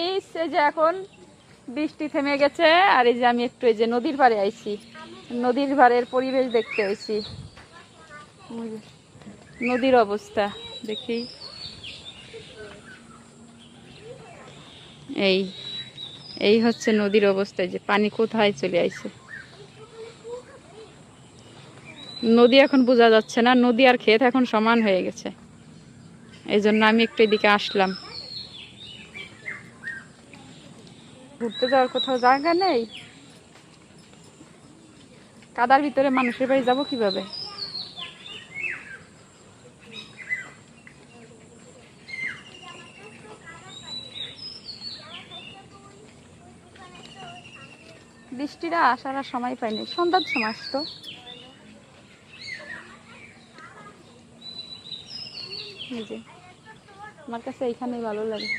এই যে এখন বৃষ্টি থেমে গেছে, আর এই যে আমি একটু এই যে নদীর পাড়ে আইছি, নদীর পাড়ের পরিবেশ দেখতে আইছি। নদীর অবস্থা দেখি, এই এই হচ্ছে নদীর অবস্থা, যে পানি কোথায় চলে আইছে। নদী এখন বোঝা যাচ্ছে না, নদী আর ক্ষেত এখন সমান হয়ে গেছে। এই জন্য আমি একটু এদিকে আসলাম। ঘুরতে যাওয়ার কোথাও জায়গা নেই, কাদার ভিতরে মানুষের বাড়ি যাবো কিভাবে? বৃষ্টিটা আসার আর সময় পাইনি, সন্ধ্যার সময় আসতো। এই যে আমার কাছে এইখানেই ভালো লাগে।